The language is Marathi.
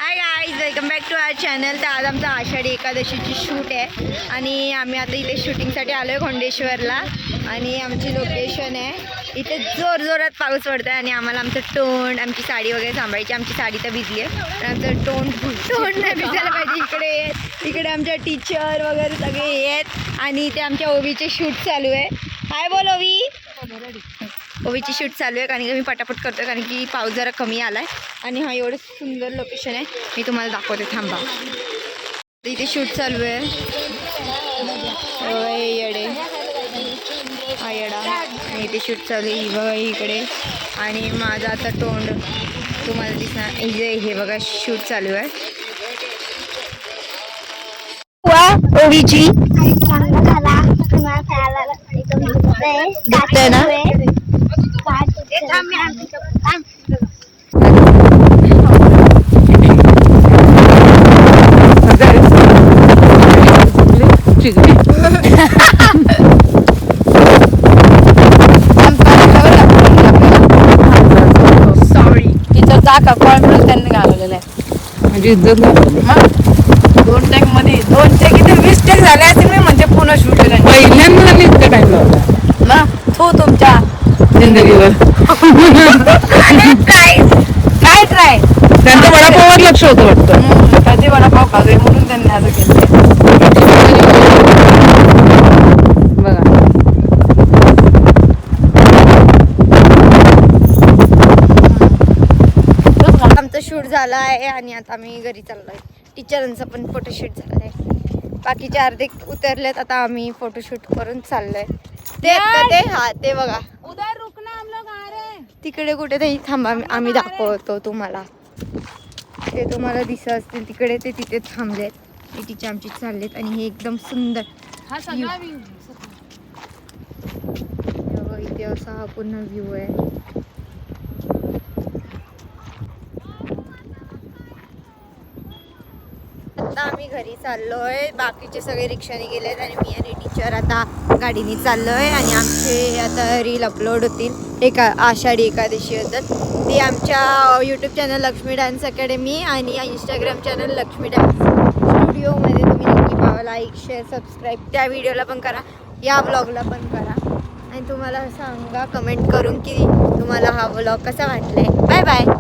High guys, welcome back to our channel. तर आज आमचा आषाढी एकादशीची शूट आहे आणि आम्ही आता इथे शूटिंगसाठी आलो आहे खंडेश्वरला. आणि आमची लोकेशन आहे इथे. जोरात पाऊस पडतो आहे आणि आम्हाला आमचं तोंड, आमची साडी वगैरे सांभाळायची. आमची साडी तर भिजली आहे पण आमचं तोंड नाही भिजायला पाहिजे. इकडे आमच्या टीचर वगैरे सगळे आहेत आणि इथे आमच्या ओवीचे शूट चालू आहे. हाय बोल ओवी. ओवीची शूट चालू आहे कारण की मी पटापट करतो कारण की पाऊस जरा कमी आला आहे. आणि हा एवढं सुंदर लोकेशन आहे, मी तुम्हाला दाखवते, थांबा. इथे शूट चालू आहे. येडे हा येडा. आणि इथे शूट चालू आहे बघा इकडे. आणि माझं आता तोंड तुम्हाला दिसणार. हे बघा शूट चालू आहे. ओवीची दिसतंय ना. सॉरी, तिथं चाका कॉल म्हणून त्यांनी घालवलेलं आहे. म्हणजे इज्जत दोन टॅक मध्ये 2 टॅक इथे 20 टॅक झाले असतील. मी म्हणजे पुन्हा शूट केलं पहिल्यांदा इतका टाइम लावला ना तो तुमच्या जिंदगीवर. काय ट्राय त्यांचं वडापावात लक्ष होतं वाटतं. कधी वडापाव खातोय म्हणून त्यांनी असं केलं. बघा आमचं शूट झालं आहे आणि आता आम्ही घरी चाललो आहे. टीचरांचा पण फोटोशूट झाला आहे. बाकीचे अर्धे उतरलेत. आता आम्ही फोटोशूट करून चाललोय. ते बघा उधर रुकना, हम लोग आ रहे हैं. तिकडे कुठे तरी थांबा, आम्ही दाखवतो तुम्हाला. ते तुम्हाला दिसत असतील तिकडे, ते तिथे थांबलेत. ते तिचे आमची चाललेत आणि हे एकदम सुंदर इथे असा हा पूर्ण व्ह्यू आहे. आता आम्ही घरी चाललोय. बाकीचे सगळे रिक्षाने गेलेत आणि मी आणि टीचर आता गाडीने चाललोय. आणि आमचे आता रील अपलोड होतील आषाढी एकादशी होतात. ते आमच्या YouTube channel Lakshmi dance academy आणि इंस्टाग्राम चॅनल लक्ष्मी डान्स स्टुडिओमध्ये तुम्ही नक्की पाहा. लाईक, शेअर, सबस्क्राईब त्या व्हिडिओला पण करा, या ब्लॉगला पण करा. आणि तुम्हाला सांगा कमेंट करून की तुम्हाला हा ब्लॉग कसा वाटलाय. Bye bye.